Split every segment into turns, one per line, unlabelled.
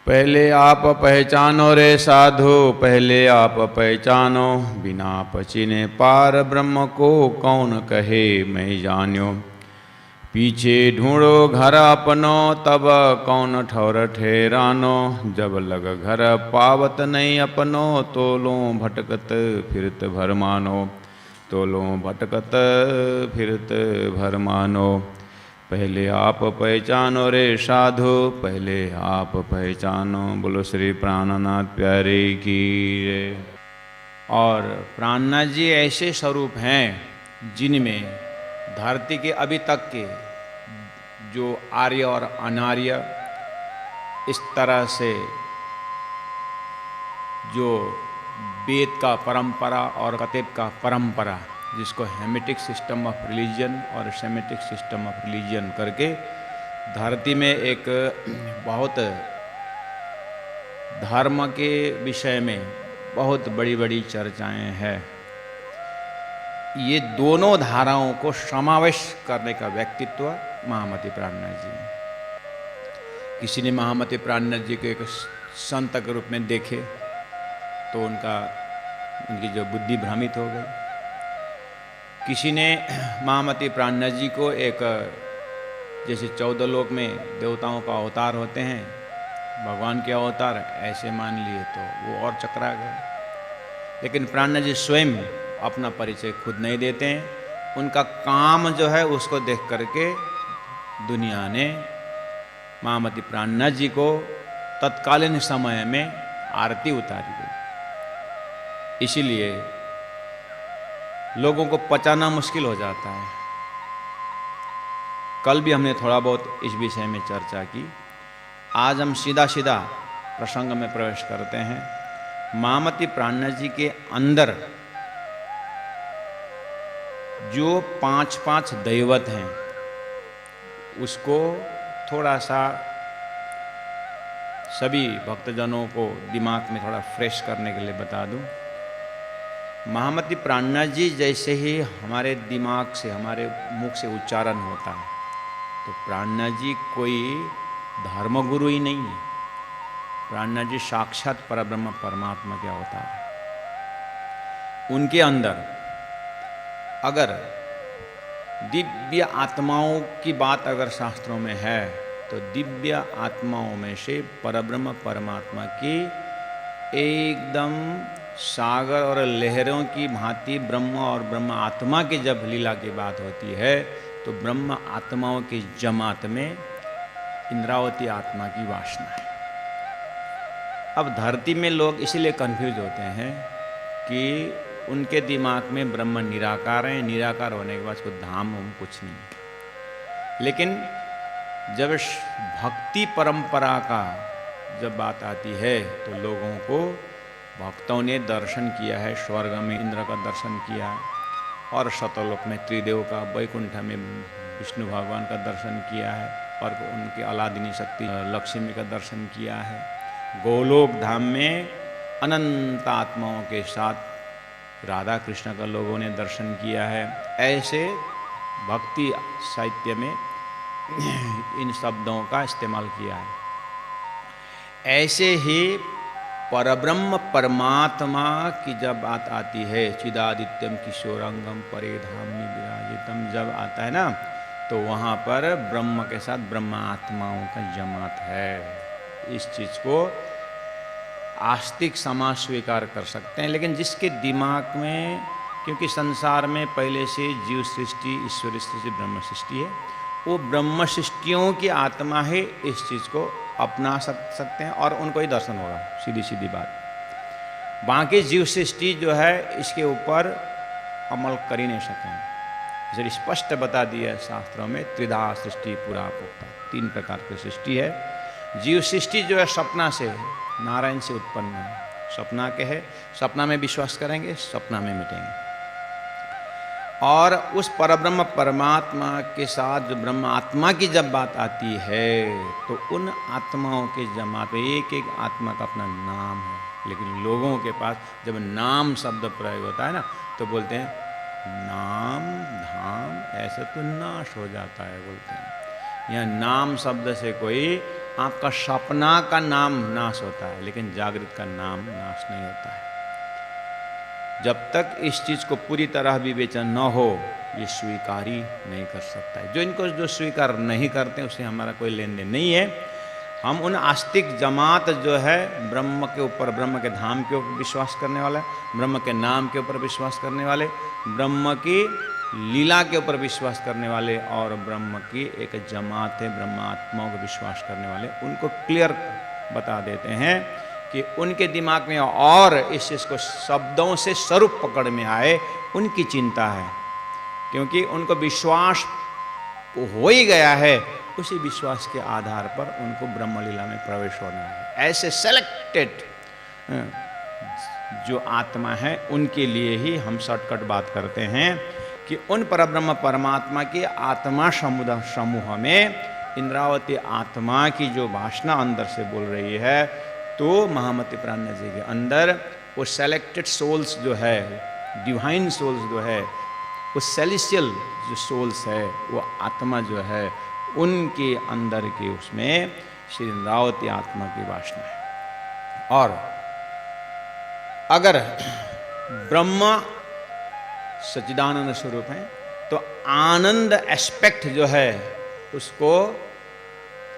पहले आप पहचानो रे साधु, पहले आप पहचानो, बिना पचिने पार ब्रह्म को कौन कहे मैं जान्यो। पीछे ढूंढो घर अपनो, तब कौन ठौर ठहरानो। जब लग घर पावत नहीं अपनो, तोलो भटकत फिरत भर मानो। तोलो भटकत फिरत भर मानो। पहले आप पहचानो रे साधु, पहले आप पहचानो। बोलो श्री प्राणनाथ प्यारे की जय। और प्राणनाथ जी ऐसे स्वरूप हैं जिनमें धरती के अभी तक के जो आर्य और अनार्य इस तरह से जो वेद का परंपरा और कतेब का परंपरा, जिसको हेमेटिक सिस्टम ऑफ रिलीजन और सेमेटिक सिस्टम ऑफ रिलीजन करके धरती में एक बहुत धर्म के विषय में बहुत बड़ी बड़ी चर्चाएं हैं। ये दोनों धाराओं को समावेश करने का व्यक्तित्व महामति प्राणनाथ जी हैं। किसी ने महामति प्राणनाथ जी को एक संत के रूप में देखे तो उनकी जो बुद्धि भ्रमित हो गई। किसी ने महामति प्राणनाथ जी को एक जैसे 14 लोक में देवताओं का अवतार होते हैं, भगवान के अवतार ऐसे मान लिए तो वो और चकरा गए। लेकिन प्राणनाथ जी स्वयं अपना परिचय खुद नहीं देते हैं। उनका काम जो है उसको देख करके दुनिया ने महामति प्राणनाथ जी को तत्कालीन समय में आरती उतारी गई। इसीलिए लोगों को पचाना मुश्किल हो जाता है। कल भी हमने थोड़ा बहुत इस विषय में चर्चा की। आज हम सीधा सीधा प्रसंग में प्रवेश करते हैं। महामति प्राणनाथ जी के अंदर जो 5 दैवत हैं उसको थोड़ा सा सभी भक्तजनों को दिमाग में थोड़ा फ्रेश करने के लिए बता दूं। महामति प्राणनाथ जी जैसे ही हमारे दिमाग से, हमारे मुख से उच्चारण होता है तो प्राणनाथ जी कोई धर्मगुरु ही नहीं है। प्राणनाथ जी साक्षात परब्रह्म परमात्मा के अवतार है। उनके अंदर अगर दिव्य आत्माओं की बात अगर शास्त्रों में है तो दिव्य आत्माओं में से परब्रह्म परमात्मा की एकदम सागर और लहरों की भांति ब्रह्म और ब्रह्म आत्मा की जब लीला की बात होती है तो ब्रह्म आत्माओं की जमात में इंद्रावती आत्मा की वासना है। अब धरती में लोग इसलिए कंफ्यूज होते हैं कि उनके दिमाग में ब्रह्म निराकार है, निराकार होने के बाद कोई धाम कुछ नहीं। लेकिन जब भक्ति परंपरा का जब बात आती है तो लोगों को भक्तों ने दर्शन किया है। स्वर्ग में इंद्र का दर्शन किया और शतलोक में त्रिदेव का, वैकुंठ में विष्णु भगवान का दर्शन किया है और उनकी अलादिनी शक्ति लक्ष्मी का दर्शन किया है। गोलोक धाम में अनंत आत्माओं के साथ राधा कृष्ण का लोगों ने दर्शन किया है। ऐसे भक्ति साहित्य में इन शब्दों का इस्तेमाल किया है। ऐसे ही परब्रह्म परमात्मा की जब बात आती है, चिदादित्यम किशोरंगम परे धामनि विराजितम जब आता है ना, तो वहाँ पर ब्रह्म के साथ ब्रह्म आत्माओं का जमात है। इस चीज़ को आस्तिक समाज स्वीकार कर सकते हैं। लेकिन जिसके दिमाग में, क्योंकि संसार में पहले से जीव सृष्टि, ईश्वरी सृष्टि, ब्रह्म सृष्टि है, वो ब्रह्म सृष्टियों की आत्मा है, इस चीज़ को अपना सकते हैं और उनको ही दर्शन होगा। सीधी सीधी बात। बाकी जीव सृष्टि जो है इसके ऊपर अमल कर ही नहीं सकें। जैसे स्पष्ट बता दिया है शास्त्रों में, त्रिधा सृष्टि पुरा पुख्ता, 3 प्रकार की सृष्टि है। जीव सृष्टि जो है सपना से, नारायण से उत्पन्न है। सपना के है, सपना में विश्वास करेंगे, सपना में मिटेंगे। और उस परब्रह्म परमात्मा के साथ जो ब्रह्म आत्मा की जब बात आती है तो उन आत्माओं के जमात में एक एक आत्मा का अपना नाम है। लेकिन लोगों के पास जब नाम शब्द प्रयोग होता है ना तो बोलते हैं नाम धाम ऐसे तो नाश हो जाता है, बोलते हैं। यहाँ नाम शब्द से कोई आपका सपना का नाम नाश होता है, लेकिन जागृत का नाम नाश नहीं होता है। जब तक इस चीज को पूरी तरह विवेचन न हो, ये स्वीकार ही नहीं कर सकता है। जो इनको जो स्वीकार नहीं करते उससे हमारा कोई लेन देन नहीं है। हम उन आस्तिक जमात जो है ब्रह्म के ऊपर, ब्रह्म के धाम के ऊपर विश्वास करने वाला, ब्रह्म के नाम के ऊपर विश्वास करने वाले, ब्रह्म की लीला के ऊपर विश्वास करने वाले, और ब्रह्म की एक जमात है ब्रह्मात्माओं को विश्वास करने वाले, उनको क्लियर बता देते हैं कि उनके दिमाग में और इस चीज़ को शब्दों से स्वरूप पकड़ में आए, उनकी चिंता है। क्योंकि उनको विश्वास हो ही गया है, उसी विश्वास के आधार पर उनको ब्रह्मलीला में प्रवेश होना है। ऐसे सेलेक्टेड जो आत्मा है उनके लिए ही हम शॉर्टकट बात करते हैं कि उन परब्रह्म परमात्मा की आत्मा समूह में इंद्रावती आत्मा की जो वासना अंदर से बोल रही है, तो महामती प्राज्ञा जी के अंदर वो सेलेक्टेड सोल्स जो है, डिवाइन सोल्स जो है, वो सेलेस्टियल जो सोल्स है, वो आत्मा जो है, उनके अंदर के उसमें श्री इंद्रावती आत्मा की वासना है। और अगर ब्रह्म सच्चिदानंद स्वरूप है तो आनंद एस्पेक्ट जो है उसको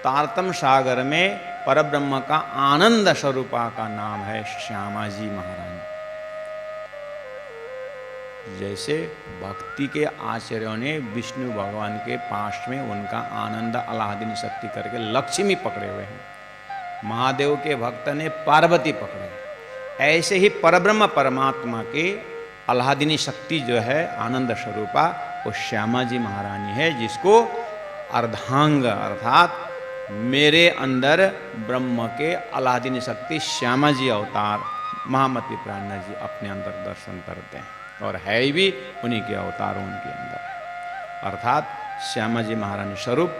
तारतम सागर में परब्रह्म का आनंद स्वरूपा का नाम है श्यामा जी महारानी। जैसे भक्ति के आचार्यों ने विष्णु भगवान के पास में उनका आनंद अलादीन शक्ति करके लक्ष्मी पकड़े हुए हैं, महादेव के भक्त ने पार्वती पकड़े, ऐसे ही परब्रह्म परमात्मा के अलादीनी शक्ति जो है आनंद स्वरूपा, वो श्यामा जी महारानी है, जिसको अर्धांग अर्थात मेरे अंदर ब्रह्म के अलादीनी शक्ति श्यामा जी अवतार महामती प्राज्ञा जी अपने अंदर दर्शन करते हैं, और है भी उन्हीं के अवतार उनके अंदर है, अर्थात श्यामा जी महारानी स्वरूप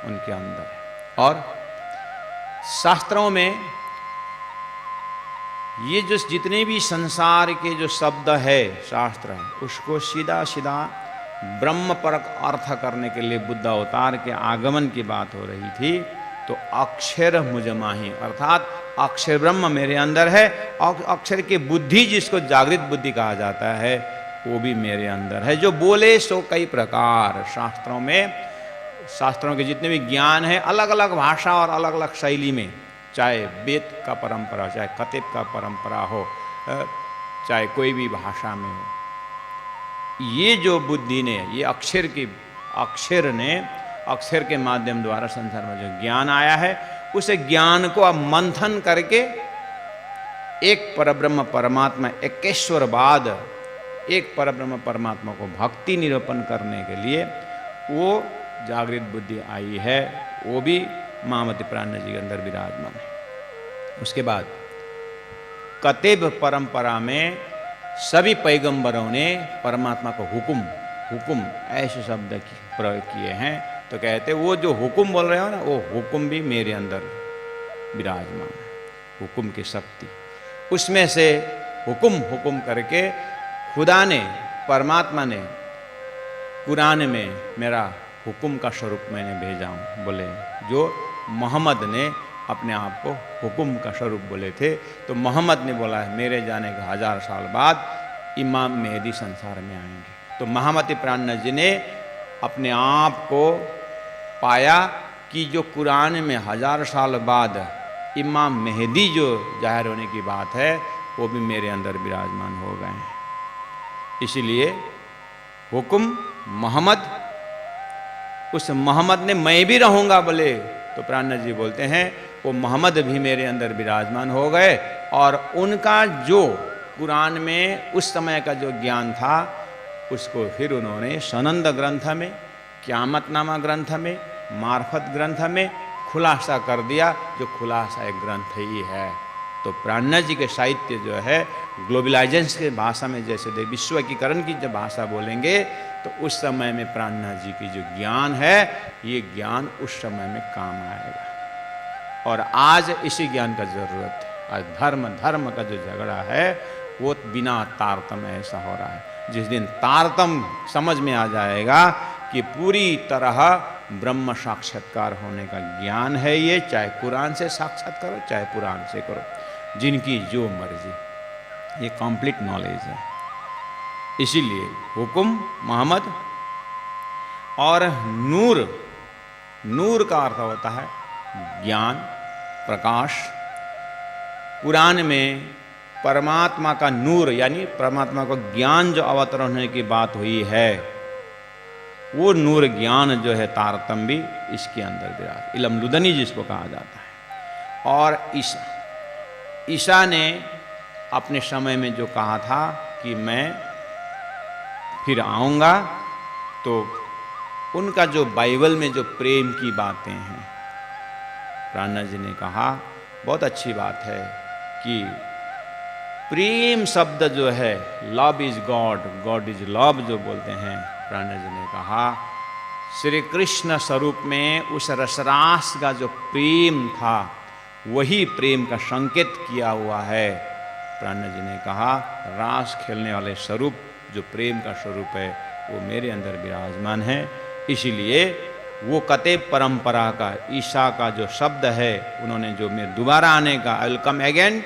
उनके अंदर है। और शास्त्रों में ये जो जितने भी संसार के जो शब्द है, शास्त्र है, उसको सीधा सीधा ब्रह्म पर अर्थ करने के लिए बुद्ध अवतार के आगमन की बात हो रही थी, तो अक्षर मुझ माही अर्थात अक्षर ब्रह्म मेरे अंदर है, और अक्षर की बुद्धि जिसको जागृत बुद्धि कहा जाता है वो भी मेरे अंदर है। जो बोले सो कई प्रकार, शास्त्रों में शास्त्रों के जितने भी ज्ञान है अलग अलग भाषा और अलग अलग शैली में, चाहे वेद का परंपरा, चाहे कतिब का परंपरा हो, चाहे कोई भी भाषा में हो, ये जो बुद्धि ने, ये अक्षर ने अक्षर के माध्यम द्वारा संसार में जो ज्ञान आया है, उस ज्ञान को अब मंथन करके एक परब्रह्म परमात्मा, एकेश्वरवाद, एक परब्रह्म परमात्मा को भक्ति निरूपण करने के लिए वो जागृत बुद्धि आई है, वो भी महामती प्राज्ञा जी के अंदर विराजमान है। उसके बाद कतिब परंपरा में सभी पैगंबरों ने परमात्मा को हुकुम ऐसे शब्द प्रयोग किए हैं, तो कहते वो जो हुकुम बोल रहे हो ना, वो हुकुम भी मेरे अंदर विराजमान है, हुकुम की शक्ति। उसमें से हुकुम करके खुदा ने, परमात्मा ने कुरान में मेरा हुकुम का स्वरूप मैंने भेजा हूँ बोले, जो मोहम्मद ने अपने आप को हुकुम का स्वरूप बोले थे। तो मोहम्मद ने बोला है मेरे जाने के 1000 साल बाद इमाम मेहदी संसार में आएंगे। तो महामती प्राज्ञा जी ने अपने आप को पाया कि जो कुरान में 1000 साल बाद इमाम मेहदी जो जाहिर होने की बात है, वो भी मेरे अंदर विराजमान हो गए हैं। इसीलिए हुकुम मोहम्मद, उस मोहम्मद ने मैं भी रहूँगा बोले, तो प्राज्ञा जी बोलते हैं वो मोहम्मद भी मेरे अंदर विराजमान हो गए, और उनका जो कुरान में उस समय का जो ज्ञान था उसको फिर उन्होंने सनंद ग्रंथ में, क़यामत नामा ग्रंथ में, मार्फत ग्रंथ में खुलासा कर दिया, जो खुलासा एक ग्रंथ ही है। तो प्राज्ञा जी के साहित्य जो है ग्लोबलाइजेशन के भाषा में, जैसे विश्वकीकरण की जब भाषा बोलेंगे, तो उस समय में प्राज्ञा जी की जो ज्ञान है, ये ज्ञान उस समय में काम आएगा। और आज इसी ज्ञान का जरूरत है। आज धर्म का जो झगड़ा है वो बिना तारतम्य ऐसा हो रहा है। जिस दिन तारतम्य समझ में आ जाएगा कि पूरी तरह ब्रह्म साक्षात्कार होने का ज्ञान है ये, चाहे कुरान से साक्षात करो चाहे पुराण से करो, जिनकी जो मर्जी, ये कंप्लीट नॉलेज है। इसीलिए हुक्म मोहम्मद और नूर, नूर का अर्थ होता है ज्ञान, प्रकाश। कुरान में परमात्मा का नूर यानी परमात्मा को ज्ञान जो अवतरण होने की बात हुई है, वो नूर ज्ञान जो है तारतम्य भी इसके अंदर विराज, इलम लुदनी जिसको कहा जाता है। और ईसा ने अपने समय में जो कहा था कि मैं फिर आऊँगा, तो उनका जो बाइबल में जो प्रेम की बातें हैं, प्राणनाथ जी ने कहा बहुत अच्छी बात है कि प्रेम शब्द जो है, love is God, God is love जो बोलते हैं, प्राणनाथ जी ने कहा श्री कृष्ण स्वरूप में उस रसरास का जो प्रेम था वही प्रेम का संकेत किया हुआ है। प्राणनाथ जी ने कहा रास खेलने वाले स्वरूप जो प्रेम का स्वरूप है वो मेरे अंदर विराजमान है। इसीलिए वो कते परंपरा का ईसा का जो शब्द है, उन्होंने जो मेरे दोबारा आने का, I will come again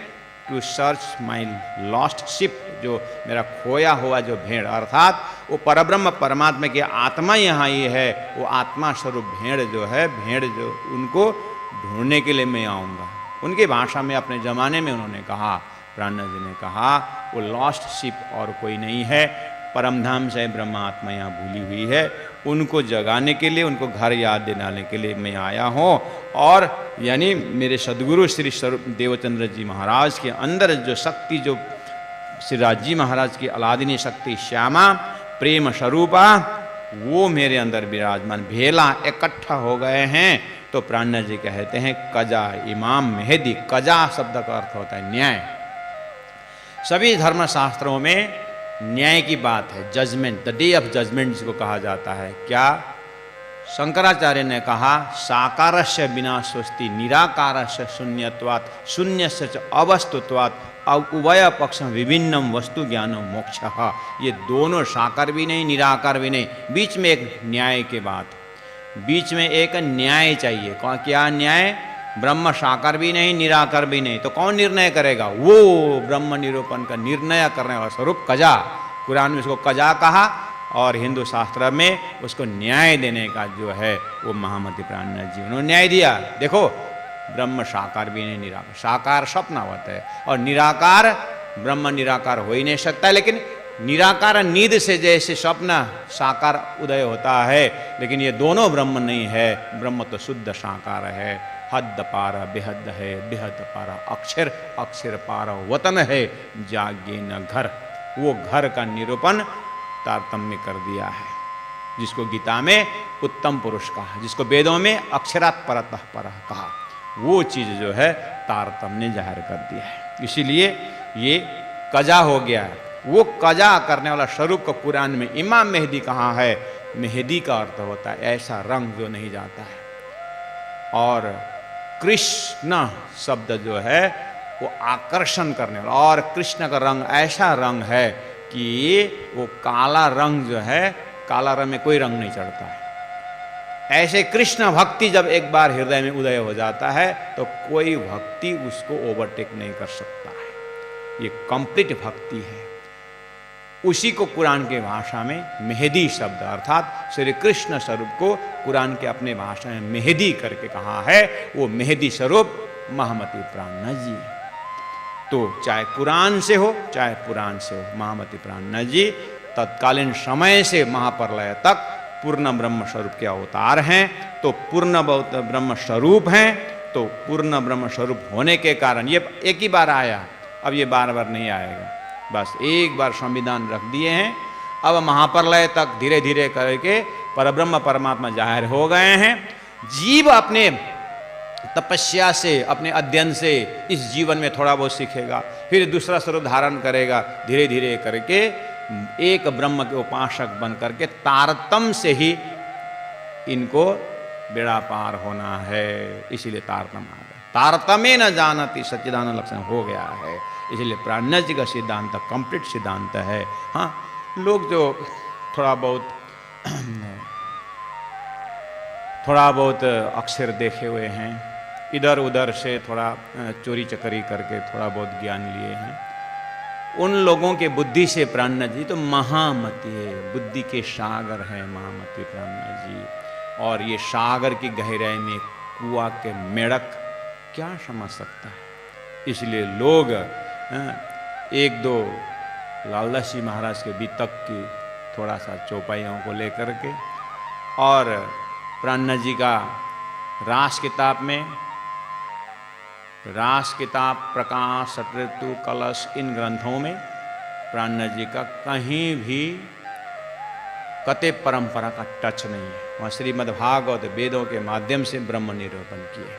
to search my lost ship, जो मेरा खोया हुआ जो भेड़, अर्थात वो परब्रह्म परमात्मा की आत्मा यहाँ ही है, वो आत्मा स्वरूप भेड़ जो है, भेड़ जो उनको ढूंढने के लिए मैं आऊँगा। उनकी भाषा में अपने ज़माने में उन्होंने कहा, प्राणनाथ जी ने कहा वो लॉस्ट शिप और कोई नहीं है, परमधाम से ब्रह्म आत्मा यहाँ भूली हुई है, उनको जगाने के लिए, उनको घर याद दिलाने के लिए मैं आया हूँ। और यानी मेरे सदगुरु श्री स्वरूप देवचंद्र जी महाराज के अंदर जो शक्ति, जो श्री राज महाराज की अलादिनी शक्ति श्यामा प्रेम स्वरूपा, वो मेरे अंदर विराजमान, भेला इकट्ठा हो गए हैं। तो प्राणनाथ जी कहते हैं कजा इमाम मेहदी, कजा शब्द का अर्थ होता है न्याय। सभी धर्मशास्त्रों में न्याय की बात है, judgement, the day of judgement जिसको कहा जाता है। क्या शंकराचार्य ने कहा साकारस्य विनाशोस्ति निराकारस्य शून्यत्वात् शून्यस्य च अवस्तुत्वात् उभय पक्ष विभिन्नम वस्तु ज्ञानम मोक्षः। ये दोनों साकार भी नहीं निराकार भी नहीं, बीच में एक न्याय की बात, बीच में एक न्याय चाहिए। क्या न्याय? ब्रह्म साकार भी नहीं निराकार भी नहीं, तो कौन निर्णय करेगा? वो ब्रह्म निरूपण का निर्णय करने वाला स्वरूप कजा, कुरान में उसको कजा कहा और हिंदू शास्त्र में उसको न्याय देने का जो है वो महामती प्राणनाथ जी उन्होंने न्याय दिया। देखो ब्रह्म साकार भी नहीं निराकार, साकार स्वप्नावत है और निराकार ब्रह्म निराकार हो ही नहीं सकता। लेकिन निराकार नींद से जैसे स्वप्न साकार उदय होता है, लेकिन ये दोनों ब्रह्म नहीं है, ब्रह्म तो शुद्ध साकार है। हद पार बेहद है, बेहद पार अक्षर, अक्षर पार वतन है, जागे न घर। वो घर का निरूपण तारतम्य कर दिया है, जिसको गीता में उत्तम पुरुष कहा, जिसको वेदों में अक्षरात् परतः परः कहा, वो चीज़ जो है तारतम्य जाहिर कर दिया है। इसीलिए ये कजा हो गया है। वो कजा करने वाला स्वरूप को कुरान में इमाम मेहदी कहा है। मेहदी का अर्थ होता है ऐसा रंग जो नहीं जाता है। और कृष्ण शब्द जो है वो आकर्षण करने वाला, और कृष्ण का रंग ऐसा रंग है कि वो काला रंग जो है, काला रंग में कोई रंग नहीं चढ़ता है। ऐसे कृष्ण भक्ति जब एक बार हृदय में उदय हो जाता है तो कोई भक्ति उसको ओवरटेक नहीं कर सकता है। ये कंप्लीट भक्ति है। उसी को कुरान के भाषा में मेहदी शब्द अर्थात श्री कृष्ण स्वरूप को कुरान के अपने भाषा में मेहदी करके कहा है। वो मेहदी स्वरूप महामती प्राणनाथ जी। तो चाहे कुरान से हो चाहे पुराण से हो, महामती प्राणनाथ जी तत्कालीन समय से महाप्रलय तक पूर्ण ब्रह्म स्वरूप के अवतार हैं। तो पूर्ण ब्रह्म स्वरूप हैं, तो पूर्ण ब्रह्म स्वरूप होने के कारण ये एक ही बार आया, अब ये बार बार नहीं आएगा। बस एक बार संविधान रख दिए हैं, अब महाप्रलय तक धीरे धीरे करके परब्रह्म परमात्मा जाहिर हो गए हैं। जीव अपने तपस्या से, अपने अध्ययन से इस जीवन में थोड़ा बहुत सीखेगा, फिर दूसरा स्वरूप धारण करेगा, धीरे धीरे करके एक ब्रह्म के उपासक बन करके तारतम्य से ही इनको बेड़ा पार होना है। इसीलिए तारतम्य आ गया। तारतम्य न जानती सच्चिदानंद लक्षण हो गया है। इसलिए प्राणनाथ जी का सिद्धांत कंप्लीट सिद्धांत है। हाँ, लोग जो थोड़ा बहुत थोड़ा बहुत अक्षर देखे हुए हैं, इधर उधर से थोड़ा चोरी चकरी करके थोड़ा बहुत ज्ञान लिए हैं, उन लोगों के बुद्धि से प्राणनाथ जी तो महामती है, बुद्धि के सागर हैं महामती प्राणनाथ जी। और ये सागर की गहराई में कुआ के मेढक क्या समझ सकता है। इसलिए लोग एक दो लालदास जी महाराज के बीतक की थोड़ा सा चौपाइयों को लेकर के और प्राणनाथ जी का रास किताब में, रास किताब, प्रकाश, ऋतु, कलश, इन ग्रंथों में प्राणनाथ जी का कहीं भी कते परंपरा का टच नहीं है। वहाँ श्रीमद् भागवत वेदों के माध्यम से ब्रह्म निरूपण किए।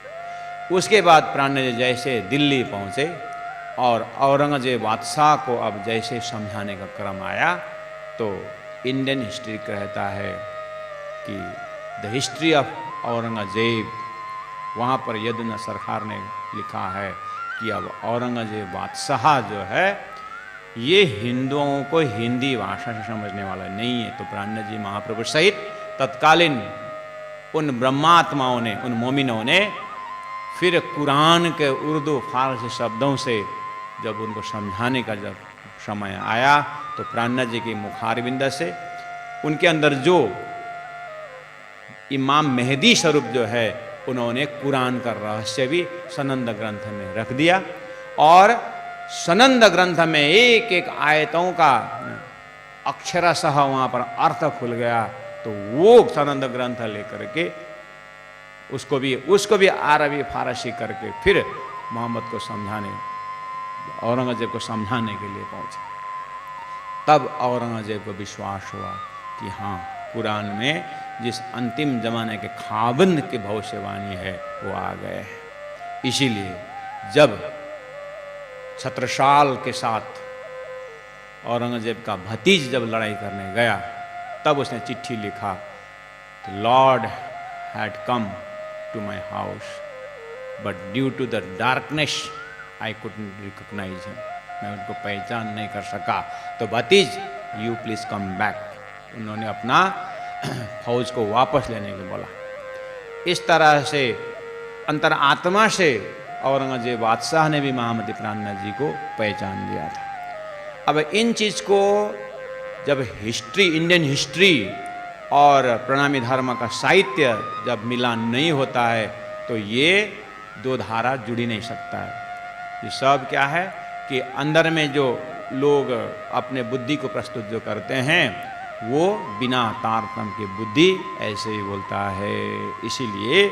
उसके बाद प्राणनाथ जी जैसे दिल्ली पहुँचे और औरंगजेब बादशाह को अब जैसे समझाने का क्रम आया, तो इंडियन हिस्ट्री कहता है कि द हिस्ट्री ऑफ औरंगजेब, वहाँ पर यदुना सरकार ने लिखा है कि अब औरंगजेब बादशाह जो है ये हिंदुओं को हिंदी भाषा से समझने वाला नहीं है। तो प्राणनाथ जी महाप्रभु सहित तत्कालीन उन ब्रह्मात्माओं ने, उन मोमिनों ने फिर कुरान के उर्दू फारसी शब्दों से जब उनको समझाने का जब समय आया, तो प्राणनाथ जी की मुखारबिंद से उनके अंदर जो इमाम मेहदी स्वरूप जो है, उन्होंने कुरान का रहस्य भी सनंद ग्रंथ में रख दिया और सनंद ग्रंथ में एक एक आयतों का अक्षरशः वहाँ पर अर्थ खुल गया। तो वो सनंद ग्रंथ लेकर के उसको भी अरबी फारसी करके फिर मोहम्मद को समझाने, औरंगजेब को समझाने के लिए पहुँचे। तब औरंगजेब को विश्वास हुआ कि हाँ, कुरान में जिस अंतिम जमाने के खाबंद की भविष्यवाणी है वो आ गए हैं। इसीलिए जब छत्रसाल के साथ औरंगजेब का भतीज जब लड़ाई करने गया, तब उसने चिट्ठी लिखा, lord had come to my house but due to the darkness I couldn't recognise him, मैं उनको पहचान नहीं कर सका, तो भतीज यू प्लीज कम बैक। उन्होंने अपना फौज को वापस लेने को बोला। इस तरह से अंतरात्मा से औरंगजेब बादशाह ने भी महामती प्राणनाथ जी को पहचान लिया था। अब इन चीज़ को जब हिस्ट्री, इंडियन हिस्ट्री और प्रणामी धर्म का साहित्य जब मिलान नहीं होता है, तो ये दो धारा जुड़ी नहीं सकता है। ये सब क्या है कि अंदर में जो लोग अपने बुद्धि को प्रस्तुत जो करते हैं, वो बिना तारतम्य की बुद्धि ऐसे ही बोलता है। इसीलिए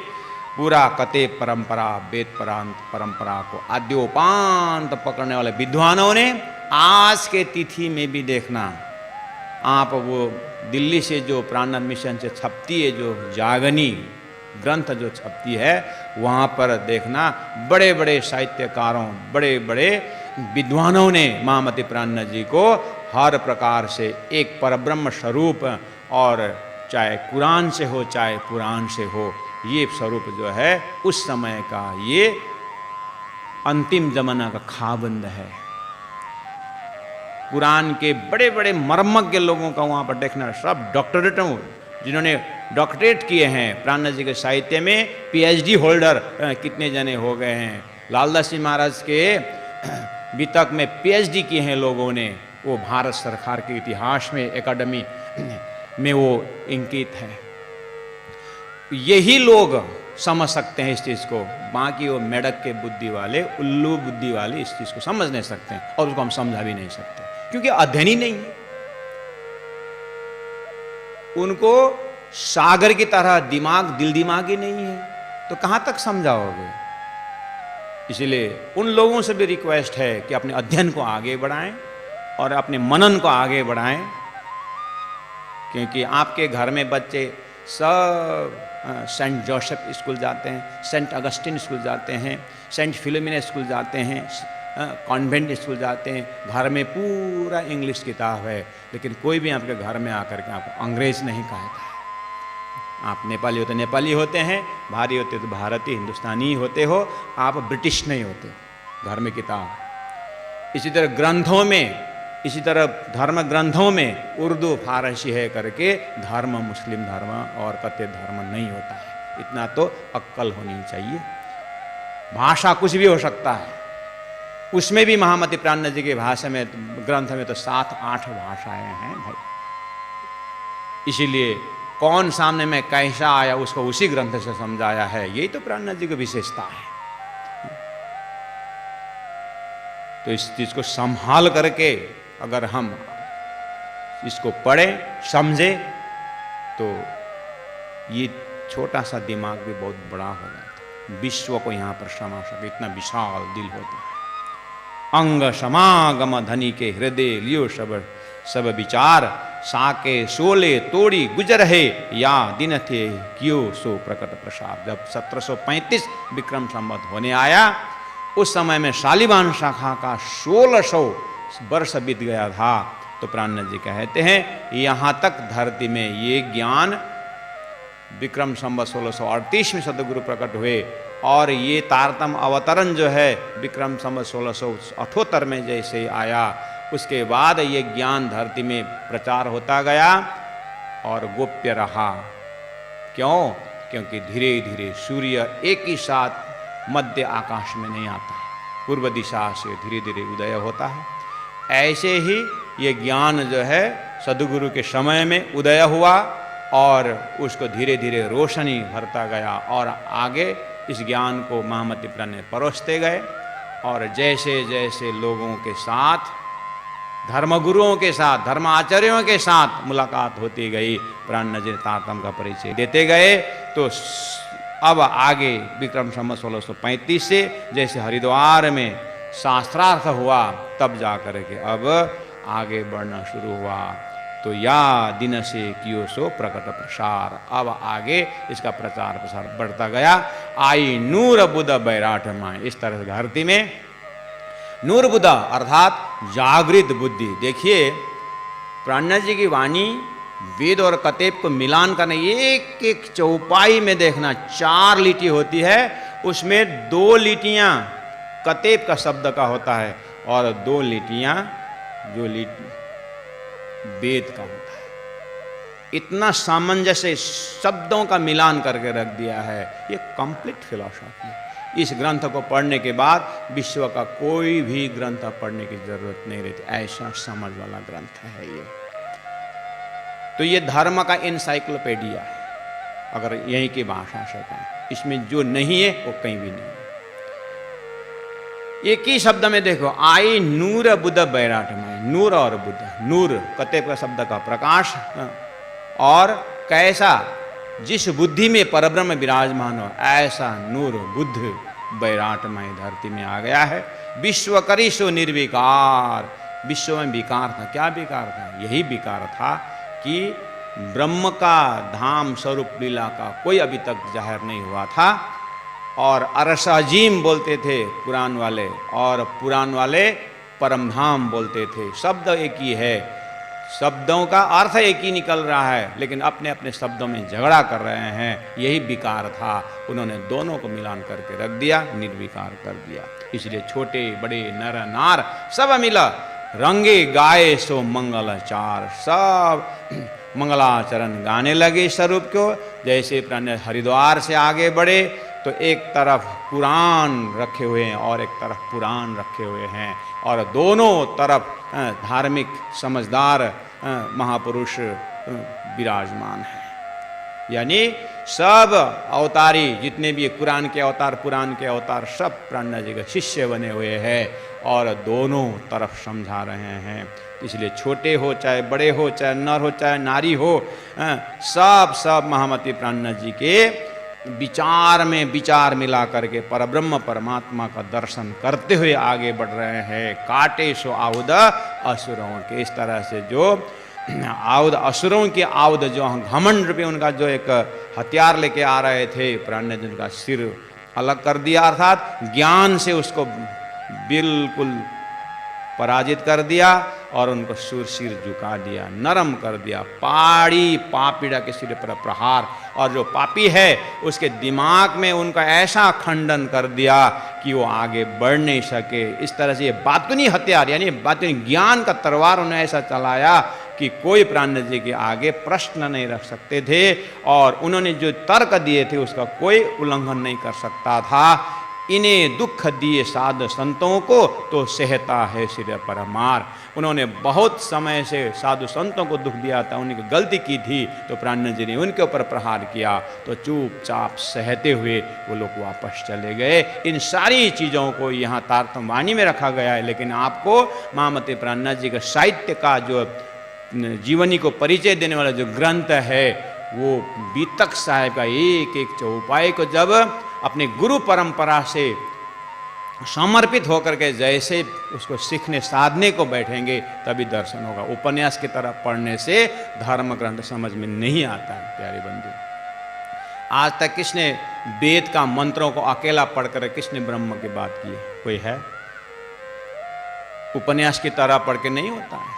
पूरा कते परंपरा, वेद परंपरा को आद्योपांत पकड़ने वाले विद्वानों ने आज के तिथि में भी देखना, आप वो दिल्ली से जो प्राणनाथ मिशन से छपती है जो जागनी ग्रंथ जो छपती है, वहाँ पर देखना बड़े बड़े साहित्यकारों, बड़े बड़े विद्वानों ने महामती प्राणनाथ जी को हर प्रकार से एक परब्रह्म स्वरूप, और चाहे कुरान से हो चाहे पुराण से हो, ये स्वरूप जो है उस समय का ये अंतिम जमाना का खाबंद है। कुरान के बड़े बड़े मर्मज्ञ लोगों का वहाँ पर देखना, सब डॉक्टरेटों जिन्होंने डॉक्टरेट किए हैं प्राणनाथ जी के साहित्य में, पीएचडी होल्डर कितने जने हो गए हैं। लालदास जी महाराज के बीतक में पीएचडी किए हैं लोगों ने, वो भारत सरकार के इतिहास में एकेडमी में वो अंकित है। यही लोग समझ सकते हैं इस चीज़ को, बाकी वो मेढक के बुद्धि वाले, उल्लू बुद्धि वाले इस चीज़ को समझ नहीं सकते हैं, और उसको हम समझा भी नहीं सकते क्योंकि अध्ययन ही नहीं है। उनको सागर की तरह दिमाग, दिल दिमाग ही नहीं है, तो कहाँ तक समझाओगे। इसलिए उन लोगों से भी रिक्वेस्ट है कि अपने अध्ययन को आगे बढ़ाएं और अपने मनन को आगे बढ़ाएं, क्योंकि आपके घर में बच्चे सब सेंट जोसेफ स्कूल जाते हैं, सेंट अगस्टिन स्कूल जाते हैं, सेंट फिलोमिना स्कूल जाते हैं, कॉन्वेंट स्कूल जाते हैं, घर में पूरा इंग्लिश किताब है, लेकिन कोई भी आपके घर में आकर के आपको अंग्रेज नहीं कहता है। आप नेपाली होते नेपाली होते हैं, भारी होते तो भारतीय हिंदुस्तानी होते हो, आप ब्रिटिश नहीं होते हो। घर में किताब, इसी तरह ग्रंथों में, इसी तरह धर्म ग्रंथों में उर्दू फारसी है करके धर्म मुस्लिम धर्म और कते धर्म नहीं होता है। इतना तो अक्ल होनी चाहिए। भाषा कुछ भी हो सकता है, उसमें भी महामति प्राणनाथ जी के भाषा में ग्रंथ में तो 7-8 भाषाएं हैं भाई। इसीलिए कौन सामने में कैसा आया उसको उसी ग्रंथ से समझाया है, यही तो प्राणनाथ जी की विशेषता है। तो इस चीज को संभाल करके अगर हम इसको पढ़े समझे तो ये छोटा सा दिमाग भी बहुत बड़ा हो जाता है, विश्व को यहाँ पर समा सके, इतना विशाल दिल होता है। अंग समागम धनी के हृदय लियो सब विचार, साके सोले तोड़ी गुजर है या दिन थे कियो सो प्रकट प्रसाद। जब 1735 विक्रम संवत होने आया, उस समय में शालिवाहन शाखा का 1600 वर्ष बीत गया था। तो प्राणनाथ जी कहते हैं यहाँ तक धरती में ये ज्ञान विक्रम संवत 1638 में सदगुरु प्रकट हुए, और ये तारतम अवतरण जो है विक्रम संवत 1678 में जैसे आया, उसके बाद ये ज्ञान धरती में प्रचार होता गया और गोप्य रहा। क्यों? क्योंकि धीरे धीरे सूर्य एक ही साथ मध्य आकाश में नहीं आता है, पूर्व दिशा से धीरे धीरे उदय होता है। ऐसे ही ये ज्ञान जो है सदगुरु के समय में उदय हुआ और उसको धीरे धीरे रोशनी भरता गया, और आगे इस ज्ञान को महामति प्राणनाथ परोसते गए। और जैसे जैसे लोगों के साथ, धर्मगुरुओं के साथ, धर्माचार्यों के साथ मुलाकात होती गई, प्राणनाथ जी तारतम का परिचय देते गए। तो अब आगे विक्रम संवत 1635 से जैसे हरिद्वार में शास्त्रार्थ हुआ, तब जा कर के अब आगे बढ़ना शुरू हुआ। तो या दिन से कियो सो प्रकट प्रसार, अब आगे इसका प्रचार प्रसार बढ़ता गया। आई नूर बुध बैराठ माए, इस तरह से धरती में नूर बुध अर्थात जागृत बुद्धि। देखिए प्राणनाथ जी की वाणी वेद और कतेब को मिलान करना, एक एक चौपाई में देखना 4 लिटी होती है, उसमें 2 लिटियां कतेब का शब्द का होता है और 2 लिटियां जो वेद का होता है। इतना सामंजस्य शब्दों का मिलान करके रख दिया है, ये कंप्लीट फिलॉसफी है। इस ग्रंथ को पढ़ने के बाद विश्व का कोई भी ग्रंथ पढ़ने की जरूरत नहीं रहती, ऐसा समझ वाला ग्रंथ है ये। तो ये धर्म का एनसाइक्लोपीडिया है, अगर यहीं की भाषा से कहें। इसमें जो नहीं है वो कहीं भी नहीं है। एक ही शब्द में देखो, आई नूर बुध बैराठ में, नूर और बुध, नूर कतेब का शब्द का प्रकाश, और कैसा जिस बुद्धि में परब्रह्म विराजमान हो, ऐसा नूर बुद्ध बैराटमय धरती में आ गया है। विश्व करी सो निर्विकार, विश्व में विकार था, क्या विकार था? यही विकार था कि ब्रह्म का धाम स्वरूप लीला का कोई अभी तक जाहिर नहीं हुआ था। और अरसाजीम बोलते थे पुराण वाले, और पुराण वाले परमधाम बोलते थे। शब्द एक ही है, शब्दों का अर्थ एक ही निकल रहा है, लेकिन अपने अपने शब्दों में झगड़ा कर रहे हैं। यही विकार था, उन्होंने दोनों को मिलान करके रख दिया, निर्विकार कर दिया। इसलिए छोटे बड़े नर नार सब मिला, रंगे गाए सो मंगलाचार, सब मंगलाचरण गाने लगे स्वरूप को। जैसे प्राणनाथ हरिद्वार से आगे बढ़े तो एक तरफ कुरान रखे हुए हैं और एक तरफ पुराण रखे हुए हैं, और दोनों तरफ धार्मिक समझदार महापुरुष विराजमान हैं। यानी सब अवतारी जितने भी कुरान के अवतार, पुराण के अवतार, सब प्राणनाथ जी के शिष्य बने हुए हैं और दोनों तरफ समझा रहे हैं। इसलिए छोटे हो चाहे बड़े हो, चाहे नर हो चाहे नारी हो, सब महामति प्राणनाथ जी के विचार में विचार मिला करके परब्रह्म परमात्मा का दर्शन करते हुए आगे बढ़ रहे हैं। काटे सो आउद असुरों के, इस तरह से जो आउद असुरों के आउद जो घमंड रूपे उनका जो एक हथियार लेके आ रहे थे, प्राणनाथ जी उनका सिर अलग कर दिया, अर्थात ज्ञान से उसको बिल्कुल पराजित कर दिया और उनको सिर झुका दिया, नरम कर दिया। पाड़ी पापीड़ा के सिर पर प्रहार, और जो पापी है उसके दिमाग में उनका ऐसा खंडन कर दिया कि वो आगे बढ़ नहीं सके। इस तरह से ये बातुनी हथियार, यानी बातुनी ज्ञान का तलवार उन्हें ऐसा चलाया कि कोई प्राण जी के आगे प्रश्न नहीं रख सकते थे और उन्होंने जो तर्क दिए थे उसका कोई उल्लंघन नहीं कर सकता था। इन्हें दुख दिए साधु संतों को तो सहता है सिर परमार। उन्होंने बहुत समय से साधु संतों को दुख दिया था, उनकी गलती की थी तो प्राण जी ने उनके ऊपर प्रहार किया तो चुपचाप सहते हुए वो लोग वापस चले गए। इन सारी चीज़ों को यहाँ तारतम्य वाणी में रखा गया है, लेकिन आपको महामती प्राण जी का साहित्य का जो जीवनी को परिचय देने वाला जो ग्रंथ है वो बीतक साहेब का एक एक चौपाई को जब अपने गुरु परंपरा से समर्पित होकर के जैसे उसको सीखने साधने को बैठेंगे तभी दर्शन होगा। उपन्यास की तरह पढ़ने से धर्म ग्रंथ समझ में नहीं आता है प्यारे बंधु। आज तक किसने वेद का मंत्रों को अकेला पढ़कर किसने ब्रह्म की बात की है? कोई है? उपन्यास की तरह पढ़ के नहीं होता है।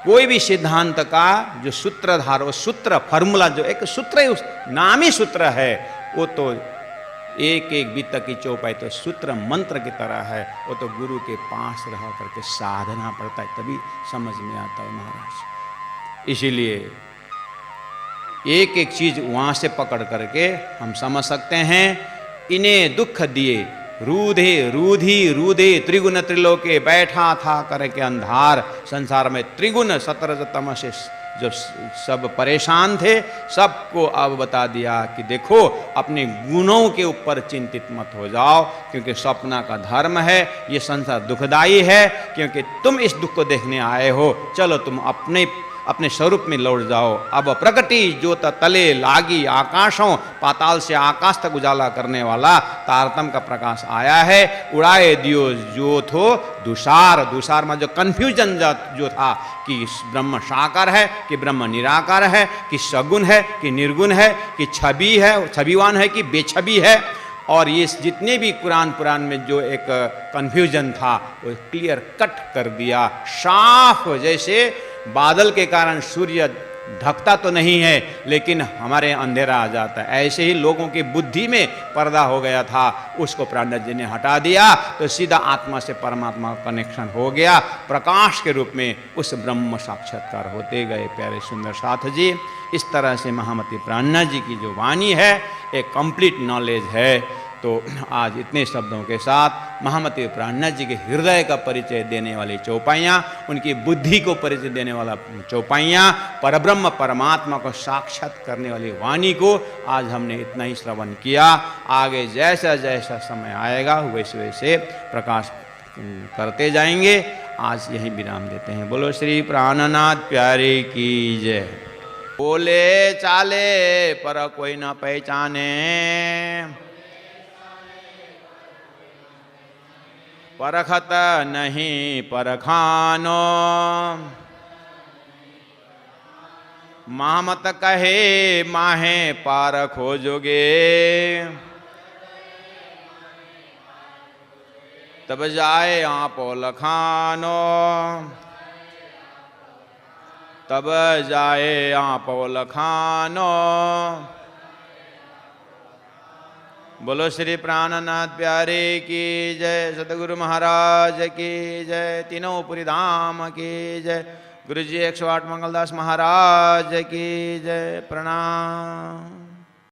कोई भी सिद्धांत का जो सूत्रधार, वो सूत्र फॉर्मूला जो एक सूत्र है, उस नाम ही सूत्र है, वो तो एक एक बीतक की चौपाई तो सूत्र मंत्र की तरह है। वो तो गुरु के पास रह करके साधना पड़ता है तभी समझ में आता है महाराज। इसीलिए एक एक चीज वहां से पकड़ करके हम समझ सकते हैं। इन्हें दुख दिए रूधे रूधी रूधे त्रिगुण त्रिलोके बैठा था करके अंधार। संसार में त्रिगुण सतरजतम से जो सब परेशान थे सबको अब बता दिया कि देखो अपने गुणों के ऊपर चिंतित मत हो जाओ, क्योंकि स्वप्न का धर्म है, ये संसार दुखदाई है, क्योंकि तुम इस दुख को देखने आए हो। चलो तुम अपने स्वरूप में लौट जाओ। अब प्रगति ज्योत तले लागी आकाशों, पाताल से आकाश तक उजाला करने वाला तारतम का प्रकाश आया है। उड़ाए दियो जो थो दुषार। दुषार में जो कन्फ्यूजन जो था कि ब्रह्म साकार है कि ब्रह्म निराकार है, कि सगुण है कि निर्गुण है, कि छवि है छविवान है कि बेछवि है, और ये जितने भी कुरान पुराण में जो एक कन्फ्यूजन था वो क्लियर कट कर दिया। साफ जैसे बादल के कारण सूर्य ढकता तो नहीं है लेकिन हमारे अंधेरा आ जाता है, ऐसे ही लोगों की बुद्धि में पर्दा हो गया था, उसको प्राणनाथ जी ने हटा दिया तो सीधा आत्मा से परमात्मा का कनेक्शन हो गया। प्रकाश के रूप में उस ब्रह्म साक्षात्कार होते गए प्यारे सुंदर साथ जी। इस तरह से महामती प्राणनाथ जी की जो वाणी है एक कंप्लीट नॉलेज है। तो आज इतने शब्दों के साथ महामती प्राणनाथ जी के हृदय का परिचय देने वाली चौपाइयाँ, उनकी बुद्धि को परिचय देने वाला चौपाइयाँ, परब्रह्म परमात्मा को साक्षात करने वाली वाणी को आज हमने इतना ही श्रवण किया। आगे जैसा जैसा समय आएगा वैसे वैसे प्रकाश करते जाएंगे। आज यही विराम देते हैं। बोलो श्री प्राणनाथ प्यारे की जय। बोले चाले पर कोई न पहचाने, परखत नहीं परखानो, महामत कहे माहे पार खोजोगे, तब जाए आपो लखानो, तब जाए आपो लखानो। बोलो श्री प्राणनाथ प्यारे की जय। सतगुरु महाराज की जय। तीनों पुरी धाम की जय। गुरु जी 108 मंगलदास महाराज की जय। प्रणाम।